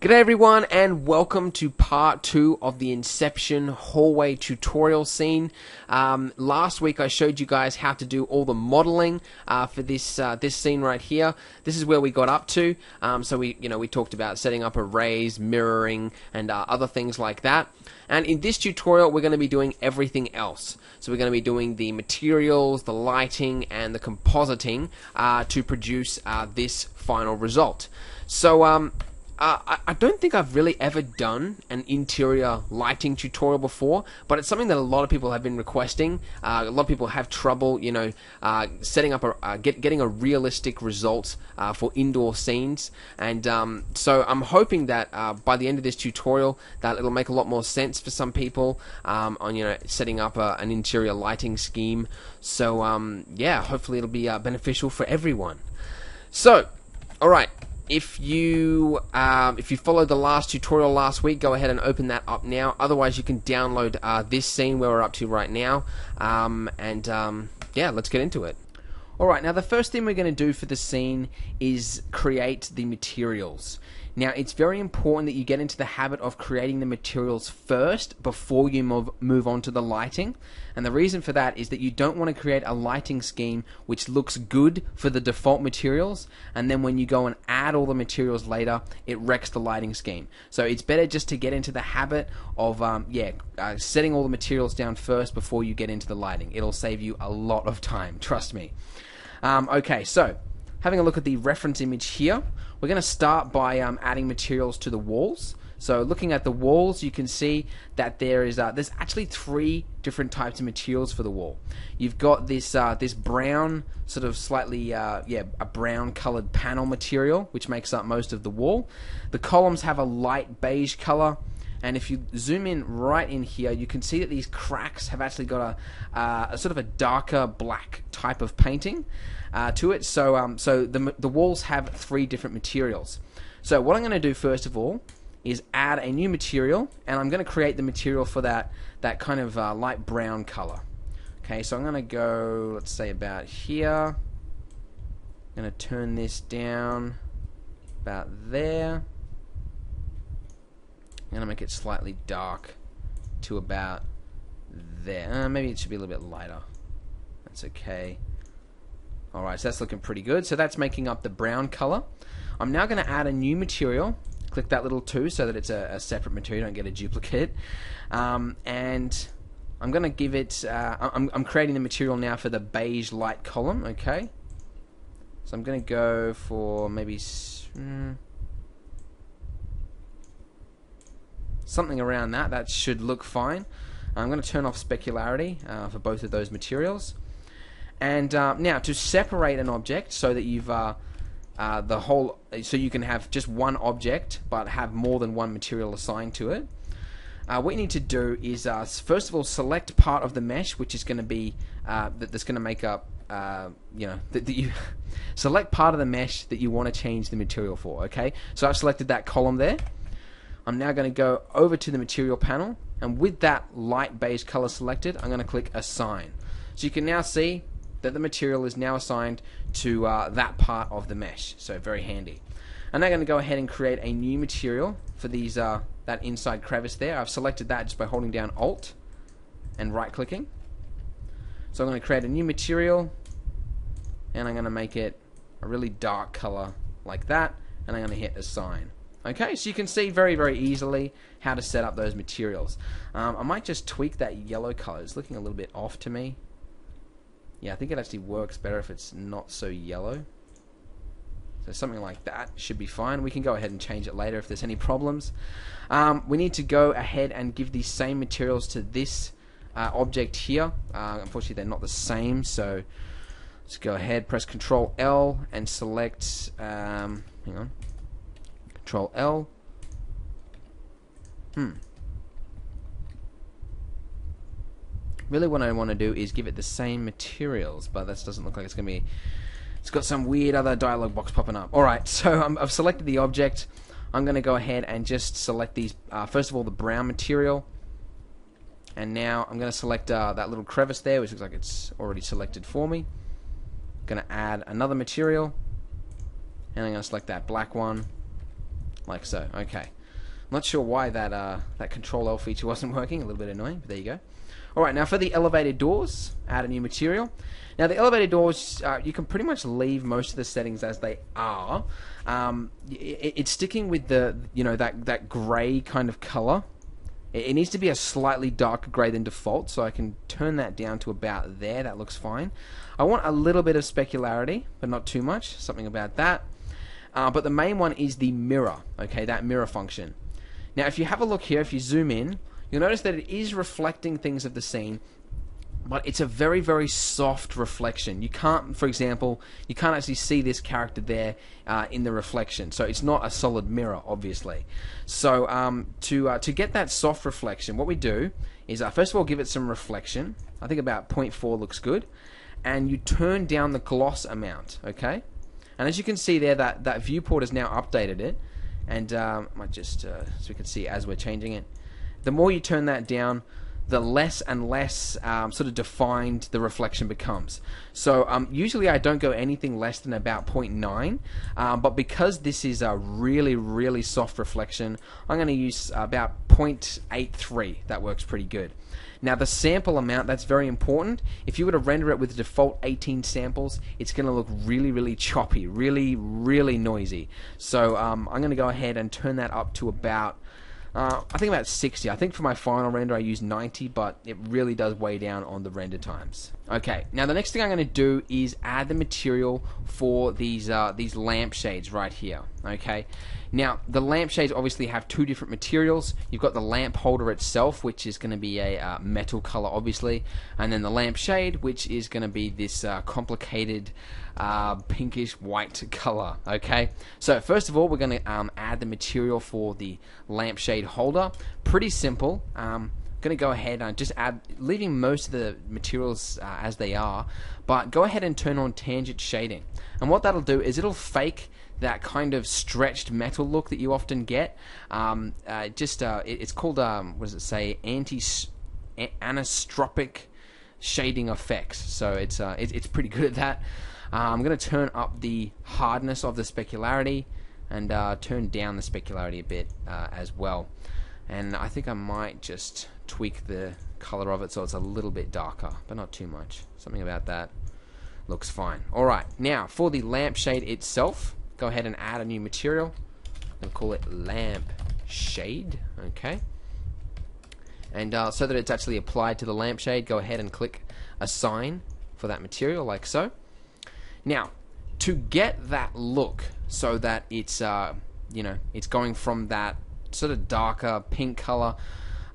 G'day everyone, and welcome to part 2 of the Inception hallway tutorial scene. Last week I showed you guys how to do all the modeling for this scene right here. This is where we got up to. So we talked about setting up arrays, mirroring, and other things like that. And in this tutorial we're going to be doing everything else. So we're going to be doing the materials, the lighting, and the compositing to produce this final result. So I don't think I've really ever done an interior lighting tutorial before, but it's something that a lot of people have been requesting. A lot of people have trouble, setting up getting a realistic result for indoor scenes, and so I'm hoping that by the end of this tutorial, that it'll make a lot more sense for some people on setting up an interior lighting scheme. So yeah, hopefully it'll be beneficial for everyone. So, all right. If you followed the last tutorial last week, go ahead and open that up now. Otherwise, you can download this scene where we're up to right now. Yeah, let's get into it. Alright, now the first thing we're going to do for the scene is create the materials. Now, it's very important that you get into the habit of creating the materials first before you move on to the lighting. And the reason for that is that you don't want to create a lighting scheme which looks good for the default materials, and then when you go and add all the materials later, it wrecks the lighting scheme. So it's better just to get into the habit of setting all the materials down first before you get into the lighting. It'll save you a lot of time, trust me. Okay, so having a look at the reference image here, we're going to start by adding materials to the walls. So looking at the walls, you can see that there's actually 3 different types of materials for the wall. You've got this this brown, sort of slightly a brown colored panel material, which makes up most of the wall. The columns have a light beige color, and if you zoom in right in here, you can see that these cracks have actually got a sort of a darker black type of painting to it. So the walls have 3 different materials. So what I'm going to do first of all is add a new material, and I'm going to create the material for that kind of light brown color. Okay, so I'm going to go, let's say about here. I'm going to turn this down about there. I'm going to make it slightly dark to about there. Maybe it should be a little bit lighter. That's okay. Alright, so that's looking pretty good. So that's making up the brown color. I'm now going to add a new material. Click that little 2 so that it's a separate material, don't get a duplicate. And I'm going to give it, I'm creating the material now for the beige light column, okay? So I'm going to go for maybe something around that. That should look fine. I'm going to turn off specularity for both of those materials. And now to separate an object so that you've so you can have just one object but have more than one material assigned to it. What you need to do is first of all select part of the mesh which is going to be that's going to make up that you select part of the mesh that you want to change the material for. Okay, so I've selected that column there. I'm now going to go over to the material panel, and with that light beige color selected, I'm going to click assign. So you can now see that the material is now assigned to that part of the mesh. So very handy. I'm now going to go ahead and create a new material for these that inside crevice there. I've selected that just by holding down Alt and right clicking. So I'm going to create a new material, and I'm going to make it a really dark color like that, and I'm going to hit assign. Okay, so you can see very, very easily how to set up those materials. I might just tweak that yellow color. It's looking a little bit off to me. Yeah, I think it actually works better if it's not so yellow. So something like that should be fine. We can go ahead and change it later if there's any problems. We need to go ahead and give these same materials to this object here. Unfortunately, they're not the same, so let's go ahead, press Control L and select. Hang on. Control L. Really what I want to do is give it the same materials, but this doesn't look like it's going to be. It's got some weird other dialog box popping up. Alright, so I've selected the object. I'm going to go ahead and just select these, first of all the brown material, and now I'm going to select that little crevice there, which looks like it's already selected for me. I'm going to add another material, and I'm going to select that black one, like so. Okay. Not sure why that Control L feature wasn't working. A little bit annoying, but there you go. Alright, now for the elevated doors, add a new material. Now the elevated doors, you can pretty much leave most of the settings as they are. It's sticking with the, that grey kind of colour. It needs to be a slightly darker grey than default, so I can turn that down to about there. That looks fine. I want a little bit of specularity, but not too much. Something about that. But the main one is the mirror, okay, that mirror function. Now if you have a look here, if you zoom in, you'll notice that it is reflecting things of the scene, but it's a very, very soft reflection. You can't, for example, you can't actually see this character there in the reflection. So it's not a solid mirror, obviously. So to get that soft reflection, what we do is first of all give it some reflection. I think about 0.4 looks good. And you turn down the gloss amount, okay? And as you can see there, that viewport has now updated it. And I might just, so we can see as we're changing it. The more you turn that down, the less and less sort of defined the reflection becomes. So usually I don't go anything less than about 0.9, but because this is a really, really soft reflection, I'm going to use about 0.83. That works pretty good. Now the sample amount, that's very important. If you were to render it with the default 18 samples, it's going to look really, really choppy, really, really noisy. So I'm going to go ahead and turn that up to about I think about 60. I think for my final render I use 90, but it really does weigh down on the render times. Okay, now the next thing I'm going to do is add the material for these lampshades right here. Okay, now the lampshades obviously have two different materials. You've got the lamp holder itself, which is going to be a metal color, obviously, and then the lampshade, which is going to be this complicated pinkish white color. Okay, so first of all we're going to add the material for the lampshade holder. Pretty simple. Going to go ahead and just add, leaving most of the materials as they are, but go ahead and turn on tangent shading, and what that'll do is it'll fake that kind of stretched metal look that you often get. It's called what does it say, anisotropic shading effects, so it's pretty good at that. I'm going to turn up the hardness of the specularity and turn down the specularity a bit as well. And I think I might just tweak the color of it so it's a little bit darker, but not too much. Something about that looks fine. Alright, now for the lampshade itself, go ahead and add a new material. I'm going to call it lampshade, okay? And so that it's actually applied to the lampshade, go ahead and click assign for that material, like so. Now, to get that look so that it's it's going from that sort of darker pink color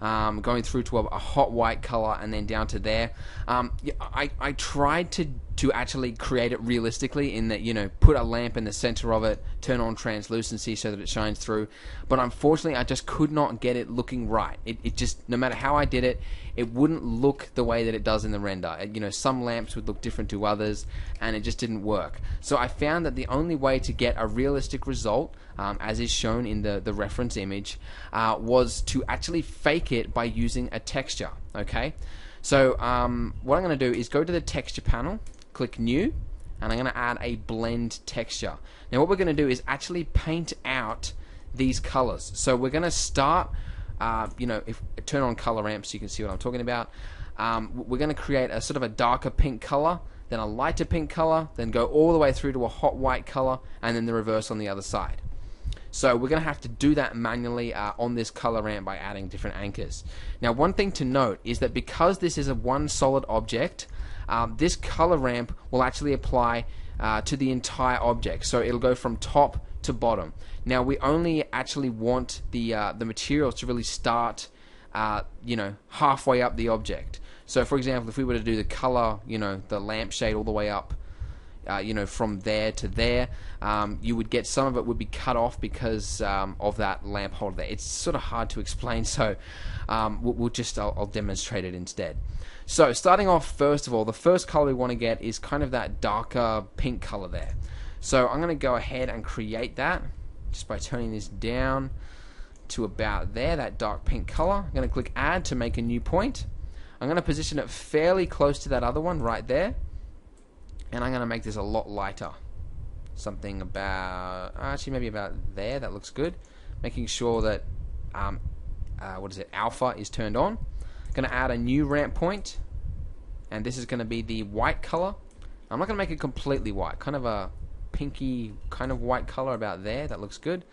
going through to a hot white color and then down to there, I tried to actually create it realistically in that, put a lamp in the center of it, turn on translucency so that it shines through, but unfortunately I just could not get it looking right. It just, no matter how I did it, it wouldn't look the way that it does in the render. Some lamps would look different to others, and it just didn't work. So I found that the only way to get a realistic result, as is shown in the reference image, was to actually fake it by using a texture. Okay, so what I'm going to do is go to the texture panel, click new, and I'm going to add a blend texture. Now what we're going to do is actually paint out these colors. So we're going to start, if turn on color ramp so you can see what I'm talking about. We're going to create a sort of a darker pink color, then a lighter pink color, then go all the way through to a hot white color, and then the reverse on the other side. So we're going to have to do that manually on this color ramp by adding different anchors. Now one thing to note is that because this is a one solid object, this color ramp will actually apply to the entire object. So it'll go from top to bottom. Now we only actually want the materials to really start halfway up the object. So for example, if we were to do the color, the lampshade all the way up, from there to there, you would get some of it would be cut off because of that lamp holder there. It's sort of hard to explain, so I'll demonstrate it instead. So starting off, first of all, the first color we want to get is kind of that darker pink color there. So I'm going to go ahead and create that just by turning this down to about there, that dark pink color. I'm going to click add to make a new point. I'm going to position it fairly close to that other one right there, and I'm going to make this a lot lighter. Something about, actually maybe about there, that looks good. making sure that alpha is turned on. Going to add a new ramp point, and this is going to be the white color. I'm not going to make it completely white, kind of a pinky kind of white color about there. That looks good.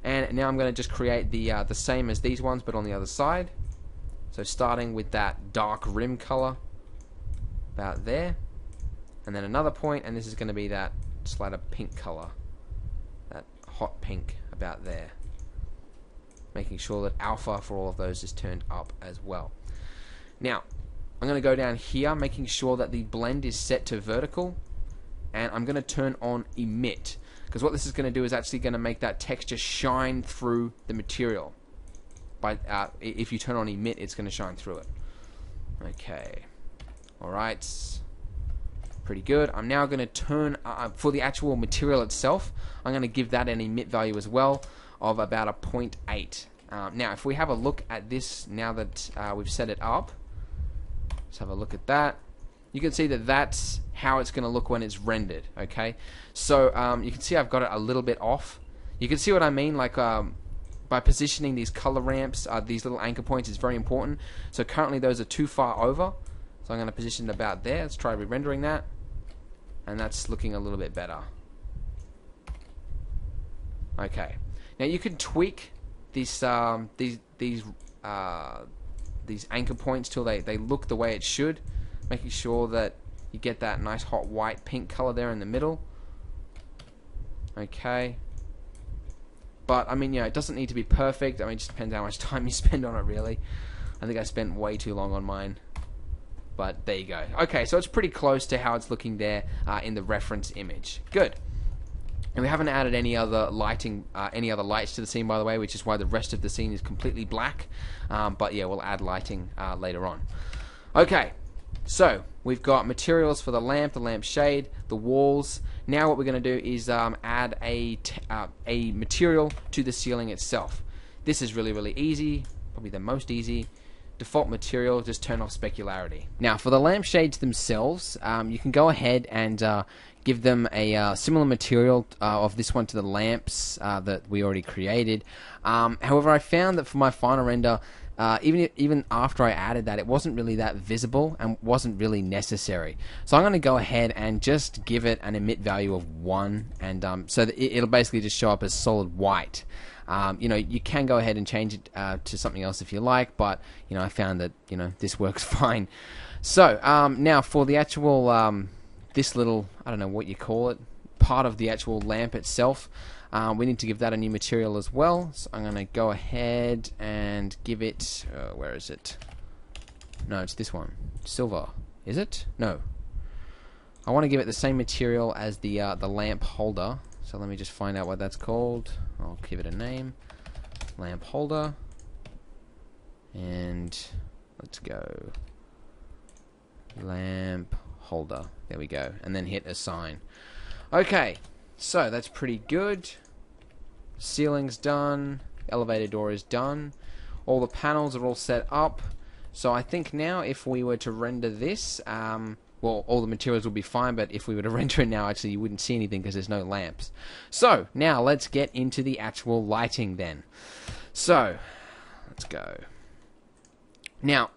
And now I'm going to just create the same as these ones, but on the other side. So starting with that dark rim color about there, and then another point, and this is going to be that slighter pink color, that hot pink about there. Making sure that alpha for all of those is turned up as well. Now, I'm going to go down here, making sure that the blend is set to vertical, and I'm going to turn on emit, because what this is going to do is actually going to make that texture shine through the material. If you turn on emit, it's going to shine through it. Okay, alright, pretty good. I'm now going to turn, for the actual material itself, I'm going to give that an emit value as well of about a 0.8. Now, if we have a look at this, now that we've set it up, let's have a look at that. You can see that that's how it's going to look when it's rendered. Okay, so you can see I've got it a little bit off. You can see what I mean, like by positioning these color ramps, these little anchor points is very important. So currently those are too far over, so I'm going to position it about there. Let's try re-rendering that, and that's looking a little bit better. Okay, now you can tweak these anchor points till they look the way it should, making sure that you get that nice hot white pink color there in the middle. Okay, but I mean, it doesn't need to be perfect. I mean, it just depends how much time you spend on it, really. I think I spent way too long on mine, but there you go. Okay, so it's pretty close to how it's looking there in the reference image. Good. And we haven't added any other lighting, any other lights to the scene, by the way, which is why the rest of the scene is completely black. But yeah, we'll add lighting later on. Okay, so we've got materials for the lamp shade, the walls. Now what we're going to do is add a material to the ceiling itself. This is really, really easy, probably the most easy. Default material, just turn off specularity. Now for the lampshades themselves, you can go ahead and give them a similar material of this one to the lamps that we already created. However, I found that for my final render, even after I added that, it wasn't really that visible and wasn't really necessary. So I'm going to go ahead and just give it an emit value of 1, and so that it'll basically just show up as solid white. You can go ahead and change it to something else if you like, but I found that this works fine. So now for the actual this little, I don't know what you call it, part of the actual lamp itself, we need to give that a new material as well. So I'm going to go ahead and give it, where is it? No, it's this one, silver. Is it? No. I want to give it the same material as the lamp holder. So let me just find out what that's called. I'll give it a name, lamp holder, and let's go lamp holder. There we go, and then hit assign. Okay, so that's pretty good. Ceiling's done, elevator door is done, all the panels are all set up. So I think now if we were to render this, well, all the materials will be fine, but if we were to render it now, actually you wouldn't see anything because there's no lamps. So now let's get into the actual lighting then. So let's go. Now,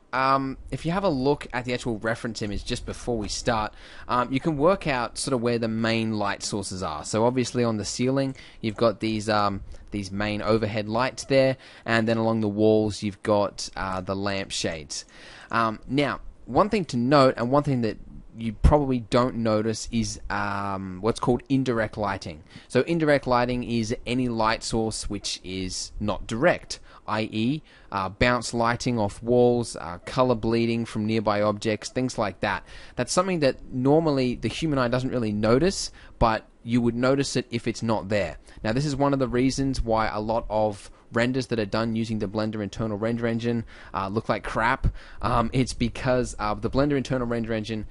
if you have a look at the actual reference image just before we start, you can work out sort of where the main light sources are. So obviously on the ceiling, you've got these main overhead lights there, and then along the walls, you've got the lamp shades. Now, one thing to note, and one thing that you probably don't notice, is what's called indirect lighting. So indirect lighting is any light source which is not direct, i.e. Bounce lighting off walls, color bleeding from nearby objects, things like that. That's something that normally the human eye doesn't really notice, but you would notice it if it's not there. Now this is one of the reasons why a lot of renders that are done using the Blender internal render engine look like crap. It's because the Blender internal render engine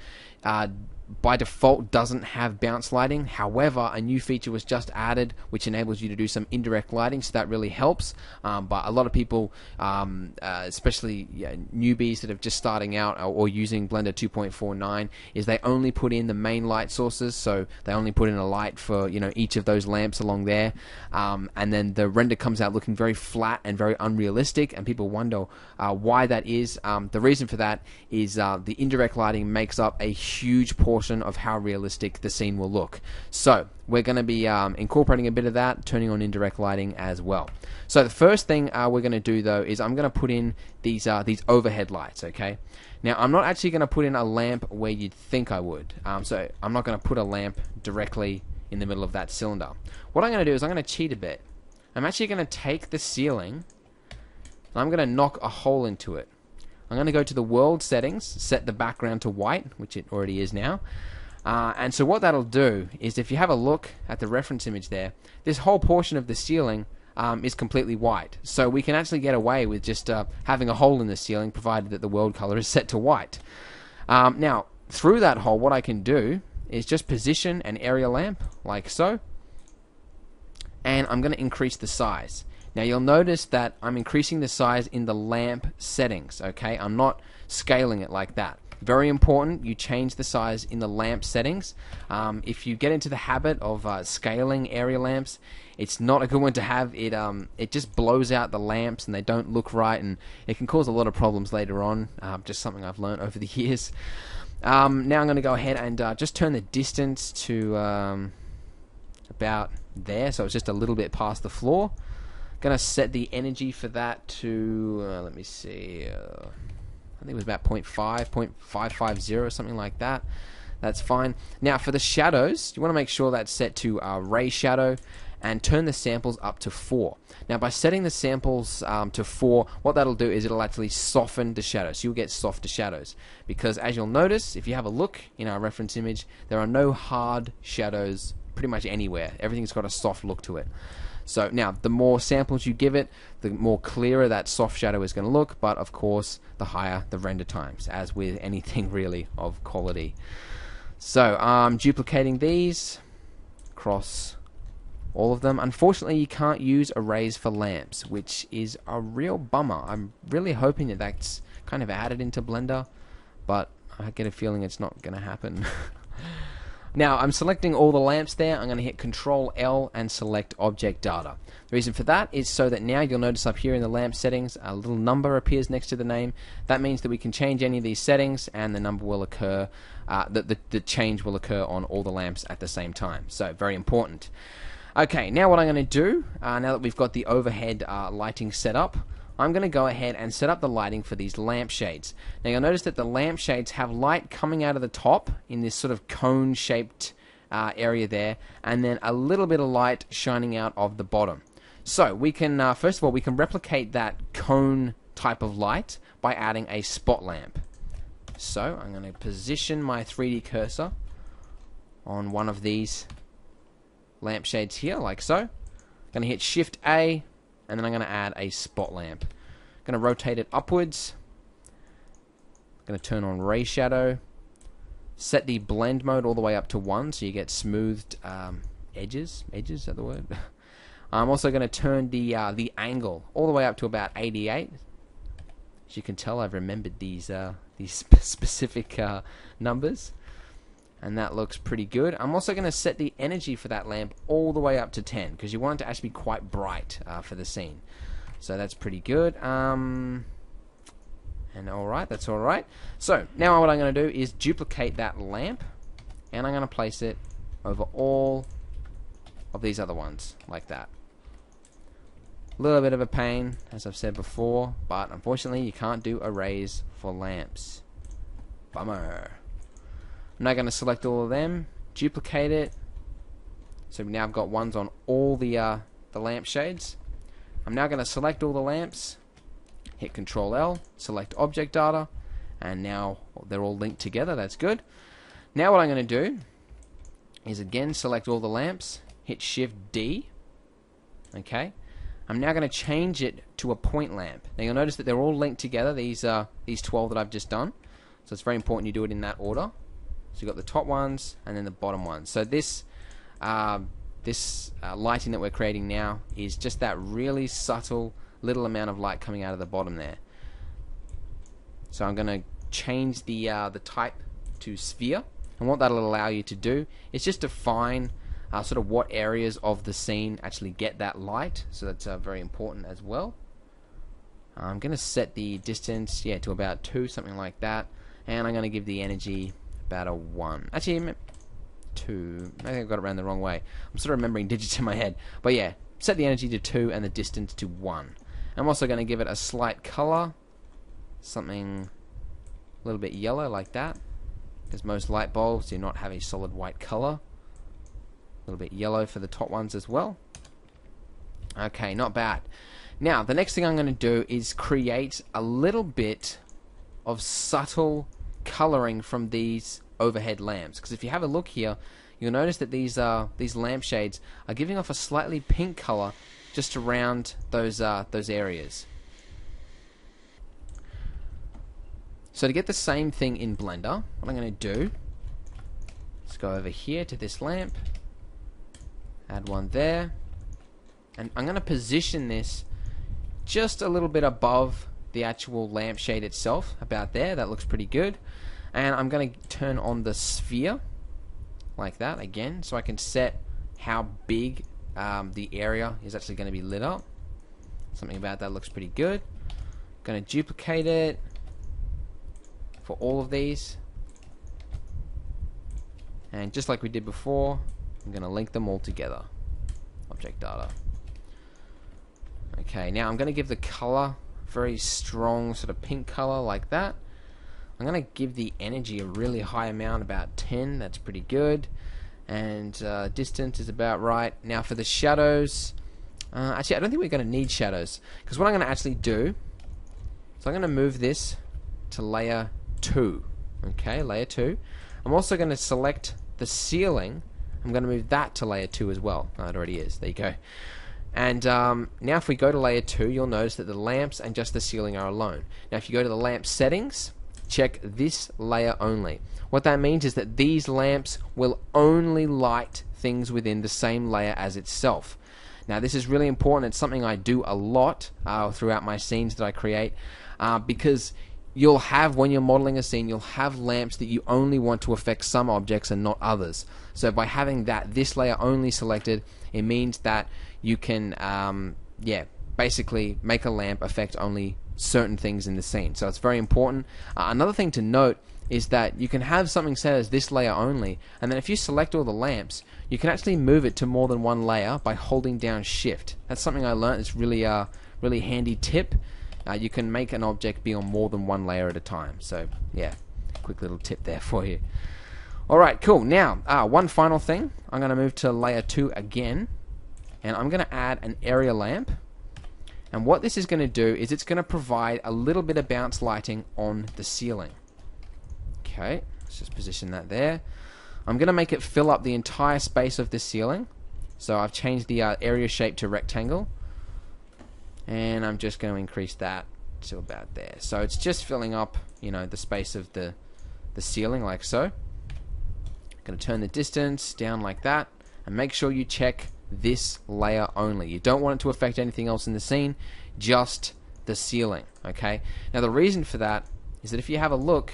by default doesn't have bounce lighting. However, a new feature was just added which enables you to do some indirect lighting, so that really helps. But a lot of people, especially newbies that are just starting out or using Blender 2.49, is they only put in the main light sources. So they only put in a light for each of those lamps along there, and then the render comes out looking very flat and very unrealistic, and people wonder why that is. The reason for that is the indirect lighting makes up a huge portion of how realistic the scene will look. So we're going to be incorporating a bit of that, turning on indirect lighting as well. So the first thing we're going to do though is I'm going to put in these overhead lights. Okay, now I'm not actually going to put in a lamp where you'd think I would. So I'm not going to put a lamp directly in the middle of that cylinder. What I'm going to do is I'm going to cheat a bit. I'm actually going to take the ceiling and I'm going to knock a hole into it. I'm going to go to the world settings, set the background to white, which it already is now. And so what that'll do is, if you have a look at the reference image there, this whole portion of the ceiling is completely white. So we can actually get away with just having a hole in the ceiling, provided that the world color is set to white. Now, through that hole, what I can do is just position an area lamp, like so. And I'm going to increase the size. Now you'll notice that I'm increasing the size in the lamp settings, okay? I'm not scaling it like that. Very important, you change the size in the lamp settings. If you get into the habit of scaling area lamps, it's not a good one to have. It just blows out the lamps and they don't look right, and it can cause a lot of problems later on. Just something I've learned over the years. Now I'm going to go ahead and just turn the distance to about there, so it's just a little bit past the floor. Going to set the energy for that to, let me see, I think it was about 0.550, something like that. That's fine. Now for the shadows, you want to make sure that's set to ray shadow, and turn the samples up to 4. Now by setting the samples to 4, what that'll do is it'll actually soften the shadows. So you'll get softer shadows, because as you'll notice, if you have a look in our reference image, there are no hard shadows pretty much anywhere. Everything's got a soft look to it. So now, the more samples you give it, the more clearer that soft shadow is going to look, but of course, the higher the render times, as with anything really of quality. So, duplicating these across all of them. Unfortunately, you can't use arrays for lamps, which is a real bummer. I'm really hoping that that's kind of added into Blender, but I get a feeling it's not going to happen. Now, I'm selecting all the lamps there. I'm going to hit Control L and select Object Data. The reason for that is so that now you'll notice up here in the lamp settings, a little number appears next to the name. That means that we can change any of these settings and the number will occur, the change will occur on all the lamps at the same time. So, very important. Okay, now what I'm going to do, now that we've got the overhead lighting set up, I'm going to go ahead and set up the lighting for these lampshades. Now you'll notice that the lampshades have light coming out of the top in this sort of cone-shaped area there, and then a little bit of light shining out of the bottom. So we can, first of all, we can replicate that cone type of light by adding a spot lamp. So I'm going to position my 3D cursor on one of these lampshades here, like so. I'm going to hit Shift A, and then I'm going to add a spot lamp. I'm going to rotate it upwards. I'm going to turn on ray shadow. Set the blend mode all the way up to 1 so you get smoothed edges. Edges, is that the word? I'm also going to turn the angle all the way up to about 88. As you can tell, I've remembered these specific numbers. And that looks pretty good. I'm also going to set the energy for that lamp all the way up to 10, because you want it to actually be quite bright for the scene. So that's pretty good. And alright, that's alright. So now what I'm going to do is duplicate that lamp, and I'm going to place it over all of these other ones, like that. A little bit of a pain, as I've said before, but unfortunately you can't do arrays for lamps. Bummer. I'm now going to select all of them, duplicate it, so now I've got ones on all the lampshades. I'm now going to select all the lamps, hit Control L, select Object Data, and now they're all linked together. That's good. Now what I'm going to do is again select all the lamps, hit Shift D. Okay. I'm now going to change it to a point lamp. Now you'll notice that they're all linked together. These 12 that I've just done. So it's very important you do it in that order. So you've got the top ones and then the bottom ones. So this lighting that we're creating now is just that really subtle little amount of light coming out of the bottom there. So I'm going to change the type to sphere, and what that'll allow you to do is just define sort of what areas of the scene actually get that light. So that's very important as well. I'm going to set the distance, to about 2, something like that, and I'm going to give the energy about a 1. Actually, 2. I think I got it around the wrong way. I'm sort of remembering digits in my head, but yeah, set the energy to 2 and the distance to 1. I'm also going to give it a slight color, something a little bit yellow like that, because most light bulbs do not have a solid white color. A little bit yellow for the top ones as well. Okay, not bad. Now, the next thing I'm going to do is create a little bit of subtle coloring from these overhead lamps. Because if you have a look here, you'll notice that these lampshades are giving off a slightly pink color just around those areas. So to get the same thing in Blender, what I'm going to do is go over here to this lamp, add one there, and I'm going to position this just a little bit above the actual lampshade itself, about there. That looks pretty good. And I'm going to turn on the sphere like that again, so I can set how big the area is actually going to be lit up. Something about that looks pretty good. Going to duplicate it for all of these, and just like we did before, I'm going to link them all together. Object data. Okay, now I'm going to give the color very strong sort of pink color like that. I'm going to give the energy a really high amount, about 10. That's pretty good. And distance is about right. Now for the shadows, actually I don't think we're going to need shadows, because what I'm going to actually do is I'm going to move this to layer 2. Okay, layer 2. I'm also going to select the ceiling. I'm going to move that to layer 2 as well. Oh, it already is. There you go. And now if we go to layer 2, you'll notice that the lamps and just the ceiling are alone. Now if you go to the lamp settings, check this layer only. What that means is that these lamps will only light things within the same layer as itself. Now this is really important. It's something I do a lot throughout my scenes that I create, because you'll have, when you're modeling a scene, you'll have lamps that you only want to affect some objects and not others. So by having this layer only selected, it means that you can basically make a lamp affect only certain things in the scene. So it's very important. Another thing to note is that you can have something set as this layer only, and then if you select all the lamps, you can actually move it to more than one layer by holding down Shift. That's something I learned. It's really really handy tip. You can make an object be on more than one layer at a time. So yeah, quick little tip there for you. Alright, cool. Now, one final thing. I'm going to move to layer 2 again, and I'm going to add an area lamp. And what this is going to do is it's going to provide a little bit of bounce lighting on the ceiling. Okay, let's just position that there. I'm going to make it fill up the entire space of the ceiling. So I've changed the area shape to rectangle, and I'm just going to increase that to about there. So it's just filling up, the space of the ceiling like so. I'm going to turn the distance down like that, and make sure you check this layer only. You don't want it to affect anything else in the scene, just the ceiling. Okay. Now the reason for that is that if you have a look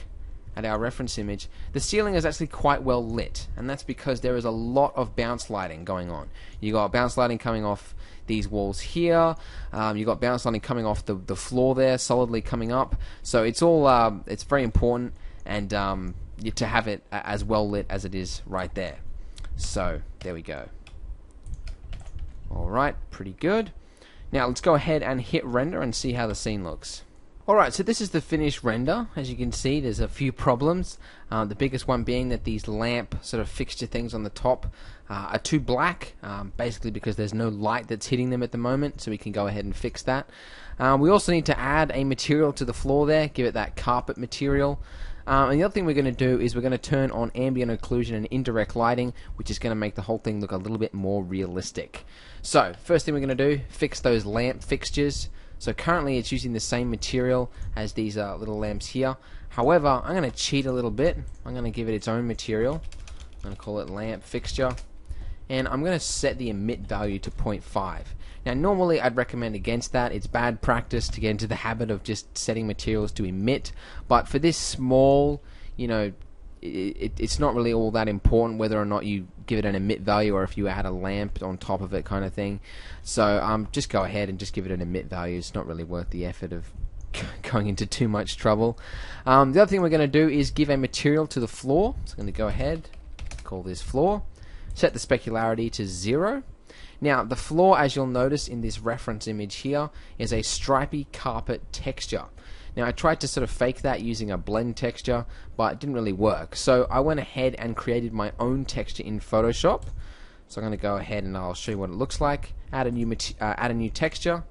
at our reference image, the ceiling is actually quite well lit, and that's because there is a lot of bounce lighting going on. You got bounce lighting coming off these walls here. You got bounce lighting coming off the floor there, solidly coming up. So it's all it's very important, and to have it as well lit as it is right there. So there we go. Alright, pretty good. Now let's go ahead and hit render and see how the scene looks. Alright, so this is the finished render. As you can see, there's a few problems. The biggest one being that these lamp sort of fixture things on the top are too black, basically because there's no light that's hitting them at the moment, so we can go ahead and fix that. We also need to add a material to the floor there, give it that carpet material. And the other thing we're going to do is we're going to turn on ambient occlusion and indirect lighting, which is going to make the whole thing look a little bit more realistic. So, first thing we're going to do, fix those lamp fixtures. So currently it's using the same material as these little lamps here. However, I'm going to cheat a little bit. I'm going to give it its own material. I'm going to call it lamp fixture. And I'm going to set the emit value to 0.5. Now normally I'd recommend against that. It's bad practice to get into the habit of just setting materials to emit. But for this small, you know, it's not really all that important whether or not you give it an emit value or if you add a lamp on top of it kind of thing. So just go ahead and just give it an emit value. It's not really worth the effort of going into too much trouble. The other thing we're going to do is give a material to the floor. So I'm going to go ahead, call this floor, set the specularity to 0. Now the floor, as you'll notice in this reference image here, is a stripy carpet texture. Now I tried to sort of fake that using a blend texture, but it didn't really work. So I went ahead and created my own texture in Photoshop. So I'm going to go ahead and I'll show you what it looks like. Add a new texture,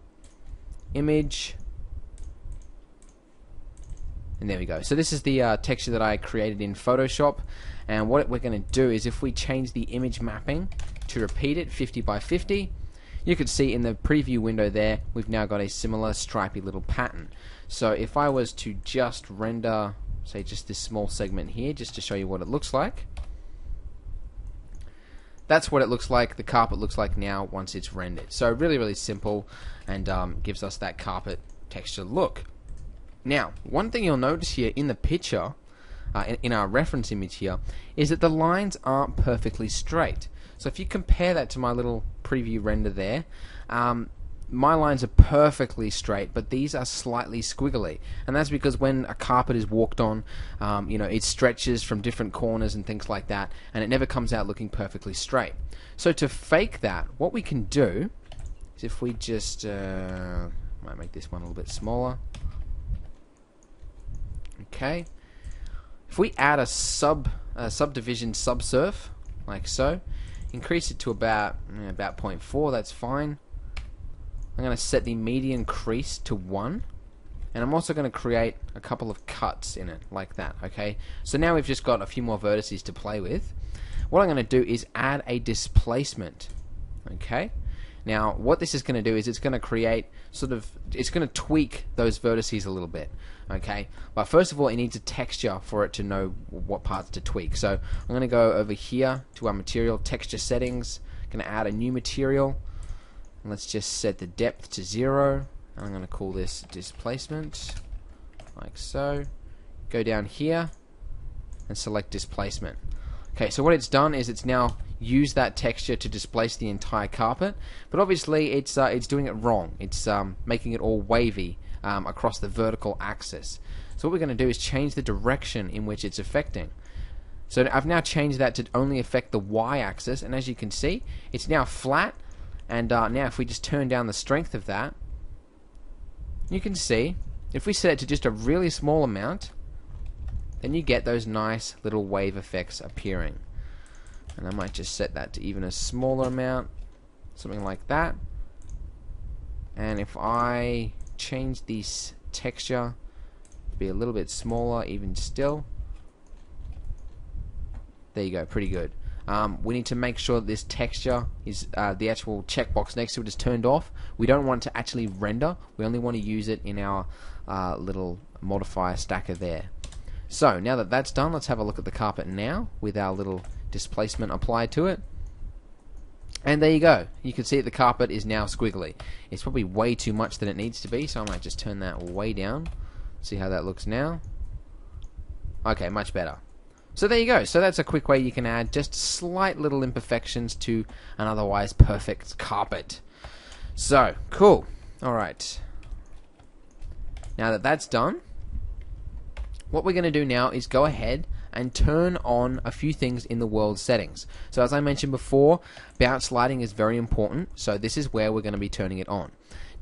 image, and there we go. So this is the texture that I created in Photoshop. And what we're going to do is if we change the image mapping to repeat it 50 by 50, you could see in the preview window there we've now got a similar stripy little pattern. So if I was to just render, say, just this small segment here just to show you what it looks like, that's what it looks like, the carpet looks like now once it's rendered. So really, really simple, and gives us that carpet texture look. Now, one thing you'll notice here in the picture, in our reference image here, is that the lines aren't perfectly straight. So if you compare that to my little preview render there, my lines are perfectly straight, but these are slightly squiggly, and that's because when a carpet is walked on, you know, it stretches from different corners and things like that, and it never comes out looking perfectly straight. So to fake that, what we can do is if we just might make this one a little bit smaller. Okay, if we add a subdivision subsurf like so, increase it to about 0.4, that's fine. I'm going to set the median crease to 1, and I'm also going to create a couple of cuts in it like that. Okay, so now we've just got a few more vertices to play with. What I'm going to do is add a displacement. Okay, now what this is going to do is it's going to create it's going to tweak those vertices a little bit. Okay, but first of all it needs a texture for it to know what parts to tweak. So I'm going to go over here to our material, texture settings, going to add a new material. Let's just set the depth to 0. I'm going to call this displacement, like so. Go down here and select displacement. Okay, so what it's done is it's now used that texture to displace the entire carpet, but obviously it's doing it wrong. It's making it all wavy across the vertical axis. So what we're going to do is change the direction in which it's affecting. So I've now changed that to only affect the y-axis, and as you can see, it's now flat. And now if we just turn down the strength of that, you can see if we set it to just a really small amount, then you get those nice little wave effects appearing. And I might just set that to even a smaller amount, something like that. And if I change this texture to be a little bit smaller even still, there you go, pretty good. We need to make sure that this texture is the actual checkbox next to it is turned off. We don't want it to actually render. We only want to use it in our little modifier stacker there. So now that that's done, let's have a look at the carpet now with our little displacement applied to it. And there you go. You can see that the carpet is now squiggly. It's probably way too much than it needs to be, so I might just turn that way down. See how that looks now. Okay, much better. So there you go. So that's a quick way you can add just slight little imperfections to an otherwise perfect carpet. So, cool. Alright. Now that that's done, what we're going to do now is go ahead and turn on a few things in the world settings. So as I mentioned before, bounce lighting is very important, so this is where we're going to be turning it on.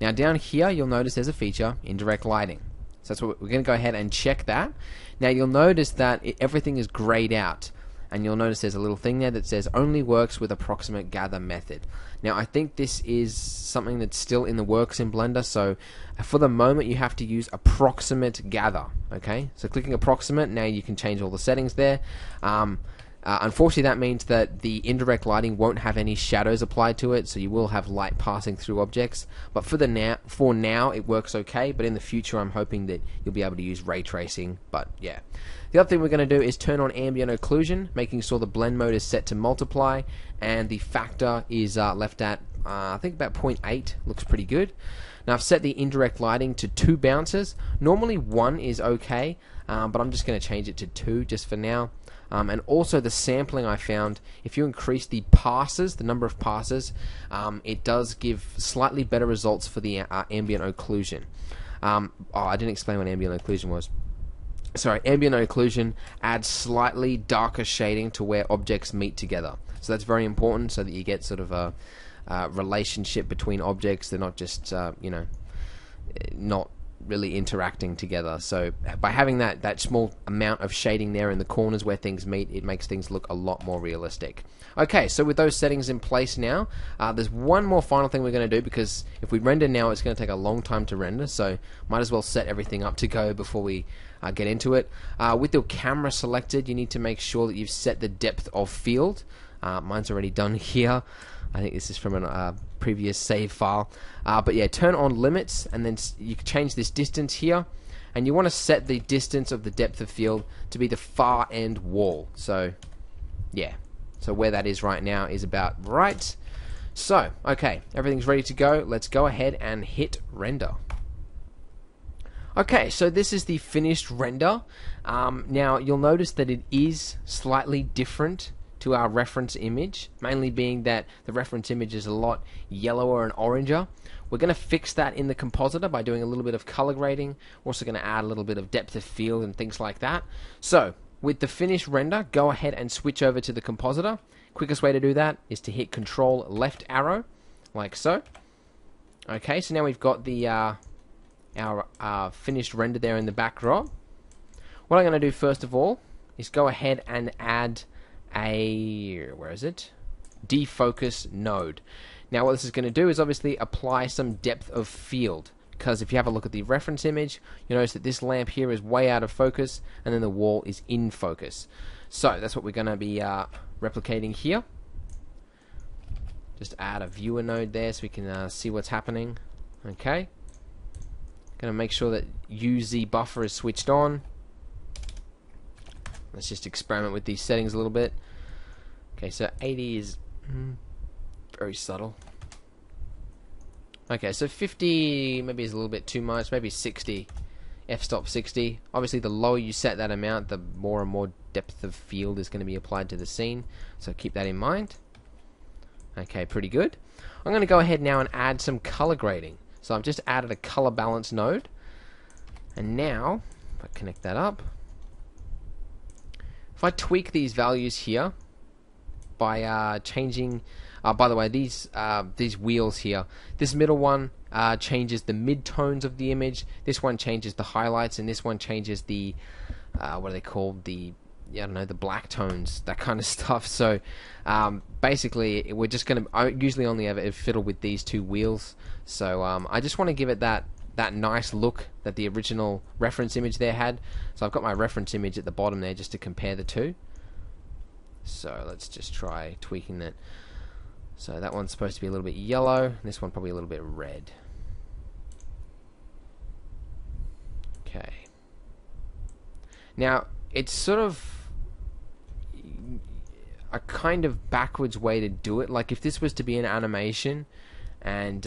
Now down here you'll notice there's a feature, indirect lighting. So that's what we're going to go ahead and check that. Now you'll notice that everything is grayed out, and you'll notice there's a little thing there that says only works with approximate gather method. Now I think this is something that's still in the works in Blender, so for the moment you have to use approximate gather. Okay, so clicking approximate, now you can change all the settings there. Unfortunately, that means that the indirect lighting won't have any shadows applied to it, so you will have light passing through objects. But for now, it works okay. But in the future, I'm hoping that you'll be able to use ray tracing. But yeah, the other thing we're going to do is turn on ambient occlusion, making sure the blend mode is set to multiply, and the factor is left at I think about 0.8. Looks pretty good. Now I've set the indirect lighting to 2 bounces. Normally 1 is okay, but I'm just going to change it to 2 just for now. And also the sampling, I found, if you increase the passes, the number of passes, it does give slightly better results for the ambient occlusion. I didn't explain what ambient occlusion was. Sorry, ambient occlusion adds slightly darker shading to where objects meet together. So that's very important, so that you get sort of a relationship between objects. They're not just, not really interacting together. So by having that small amount of shading there in the corners where things meet, it makes things look a lot more realistic. Okay, so with those settings in place now, there's one more final thing we're going to do, because if we render now, it's going to take a long time to render, so might as well set everything up to go before we get into it. With your camera selected, you need to make sure that you've set the depth of field. Mine's already done here. I think this is from a previous save file. But yeah, turn on limits, and then you can change this distance here. And you want to set the distance of the depth of field to be the far end wall. So, yeah. So where that is right now is about right. So, okay, everything's ready to go. Let's go ahead and hit render. Okay, so this is the finished render. Now, you'll notice that it is slightly different to our reference image, mainly being that the reference image is a lot yellower and oranger. We're going to fix that in the compositor by doing a little bit of color grading. We're also going to add a little bit of depth of field and things like that. So with the finished render, go ahead and switch over to the compositor. Quickest way to do that is to hit Control left arrow, like so. Okay, so now we've got the our finished render there in the backdrop. What I'm going to do first of all is go ahead and add a, defocus node. Now what this is going to do is obviously apply some depth of field, because if you have a look at the reference image, you notice that this lamp here is way out of focus, and then the wall is in focus. So that's what we're going to be replicating here. Just add a viewer node there so we can see what's happening. Okay, going to make sure that UZ buffer is switched on. Let's just experiment with these settings a little bit. Okay, so 80 is very subtle. Okay, so 50 maybe is a little bit too much. Maybe 60. F-stop 60. Obviously, the lower you set that amount, the more and more depth of field is going to be applied to the scene. So keep that in mind. Okay, pretty good. I'm going to go ahead now and add some color grading. So I've just added a color balance node. And now, if I connect that up, if I tweak these values here by changing, by the way, these wheels here, this middle one changes the mid-tones of the image, this one changes the highlights, and this one changes the, what are they called, the, I don't know, the black tones, that kind of stuff. So basically, we're just going to, I usually only ever fiddle with these two wheels, so I just want to give it that nice look that the original reference image there had. So I've got my reference image at the bottom there just to compare the two. So let's just try tweaking that. So that one's supposed to be a little bit yellow, this one probably a little bit red. Okay. Now, it's sort of a kind of backwards way to do it. Like if this was to be an animation and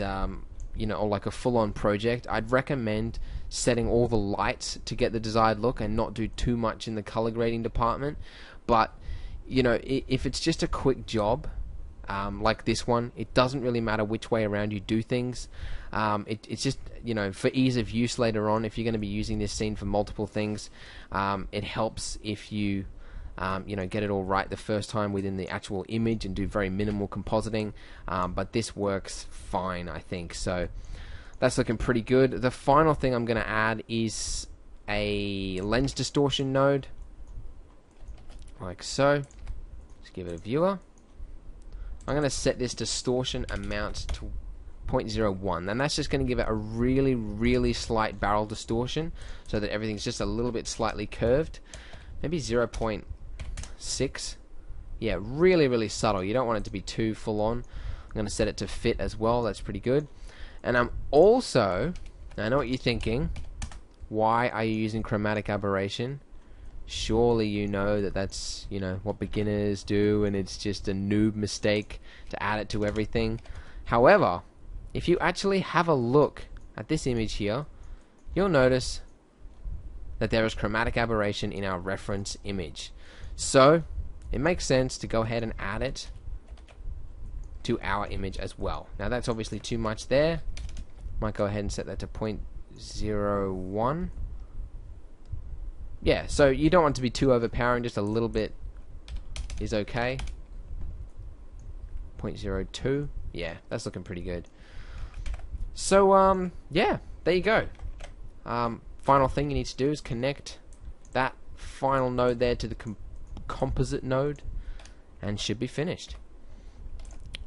you know, or like a full-on project, I'd recommend setting all the lights to get the desired look and not do too much in the color grading department. But you know, if it's just a quick job like this one, it doesn't really matter which way around you do things. It's just, you know, for ease of use later on, if you're going to be using this scene for multiple things, it helps if you you know, get it all right the first time within the actual image and do very minimal compositing, but this works fine, I think. So that's looking pretty good. The final thing I'm going to add is a lens distortion node, like so. Just give it a viewer. I'm going to set this distortion amount to 0.01, and that's just going to give it a really slight barrel distortion so that everything's just a little bit slightly curved. Maybe 0.6. Yeah, really, really subtle. You don't want it to be too full on. I'm going to set it to fit as well. That's pretty good. And I'm also, I know what you're thinking. Why are you using chromatic aberration? Surely you know that that's, you know, what beginners do, and it's just a noob mistake to add it to everything. However, if you actually have a look at this image here, you'll notice that there is chromatic aberration in our reference image. So it makes sense to go ahead and add it to our image as well. Now that's obviously too much there. Might go ahead and set that to 0.01. Yeah, so you don't want it to be too overpowering, just a little bit is okay. 0.02. Yeah, that's looking pretty good. So yeah, there you go. Final thing you need to do is connect that final node there to the composite node, and should be finished.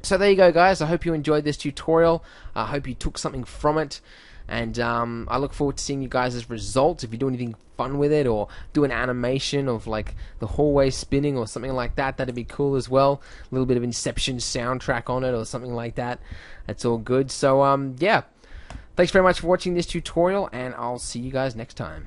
So there you go, guys. I hope you enjoyed this tutorial. I hope you took something from it, and I look forward to seeing you guys' results. If you do anything fun with it, or do an animation of like the hallway spinning or something like that, that'd be cool as well. A little bit of Inception soundtrack on it or something like that. That's all good. So yeah, thanks very much for watching this tutorial, and I'll see you guys next time.